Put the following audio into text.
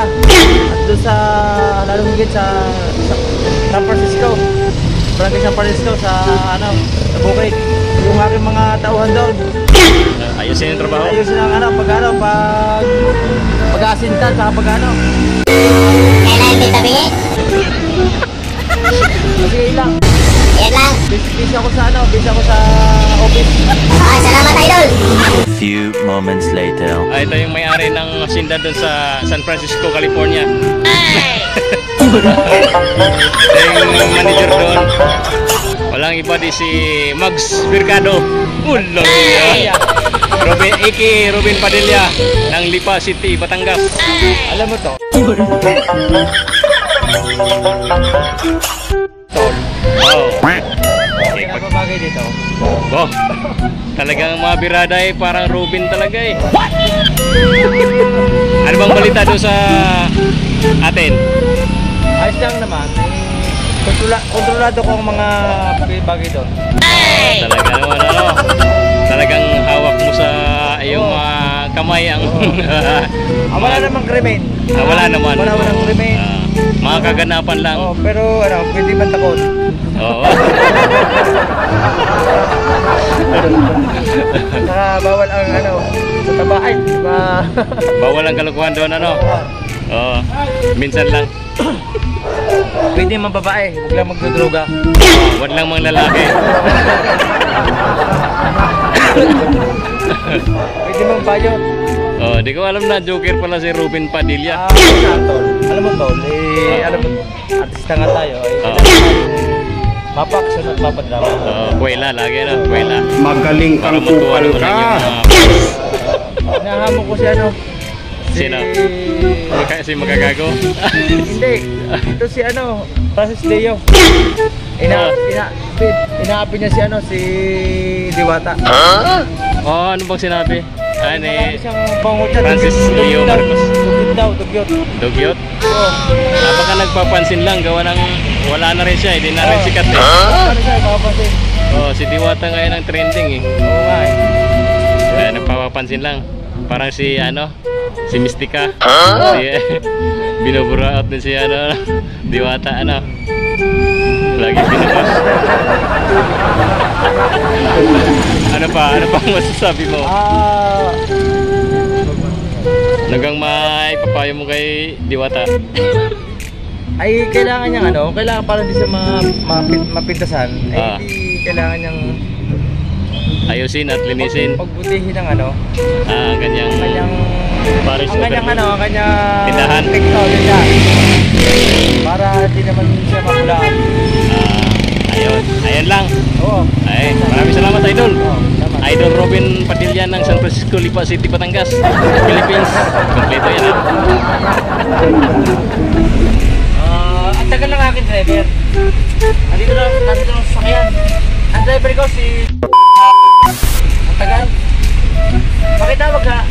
Manila at doon sa lalong higit sa San Francisco, Barangay San Francisco sa sa Bukid. Yung aking mga tauhan doon. Ayusin yung trabaho. Ayusin ang pag-aasintan sa pag-ano. Kailan bitabi? Sige lang. Yan lang. Busy ako sa office. Okay, salamat idol. A few moments later. Ito yung may-ari ng hacienda doon sa San Francisco, California. Yung manager doon, walang iba di si Mags Mercado. Robin Padilla ng Lipa City, Batangas. Alam mo to? Oh. Okay, bagay dito. Oh. Talagang mga birada parang Robin talaga eh. Ano bang balita doon sa atin? Ayos lang naman. Kontrolado ko ang mga bagay doon. Talaga naman talagang hawak mo sa iyong mga kamay ang wala namang krimen. Wala naman. Walang krimen. Mga kaganapan lang. Pero pwede man takot. Oo. Saka bawal ang sa tabahay, diba? Bawal ang kalokohan doon Oo. Minsan lang. Pwede mang babae, huwag lang magdodroga. Huwag lang mga lalaki. Pwede mang bayot. Di ko alam na joker pala si Robin Padilla. Tol. Alam mo tol, alam mo, artista nga tayo. Mapaksan at mapadrama. Kuwela lagi kuwela. Magaling para ang matuwa kupal naman ka. Nahamo ko si Sino? Si Magagago? Hindi. Ito si Francis Leo. Inaapi niya si Diwata. Ano bang sinabi? Isang bangot niya. Francis Leo Marcos. Dugyot. Dugyot? Oo. Baka nagpapansin lang, gawa ng wala na rin siya, hindi na rin sikat eh. Ano siya, papapansin? Si Diwata ngayon ang trending eh. Oo nga eh. Nagpapapansin lang. Parang si si Mystica. Binuburaot din si Diwata lagi binubos. Ano pa masasabi mo? Nagang maipapayo mo kay Diwata? Ay kailangan niyang kailangan parang di sa mga mapintasan di kailangan niyang ayusin at linisin. Pagbutihin ng kanyang Paris kanyang tindahan. Tindahan. Para di naman siya mapulaan. Ayun lang. Oo. Maraming salamat idol. Salamat. Idol Robin Padilla ng San Francisco, Lipa City, Batangas, Philippines. Kompleto yan Ang tagal ng aking driver. Nandito lang sa sakyan. Ang driver ko ang tagal. Pakitawag ka.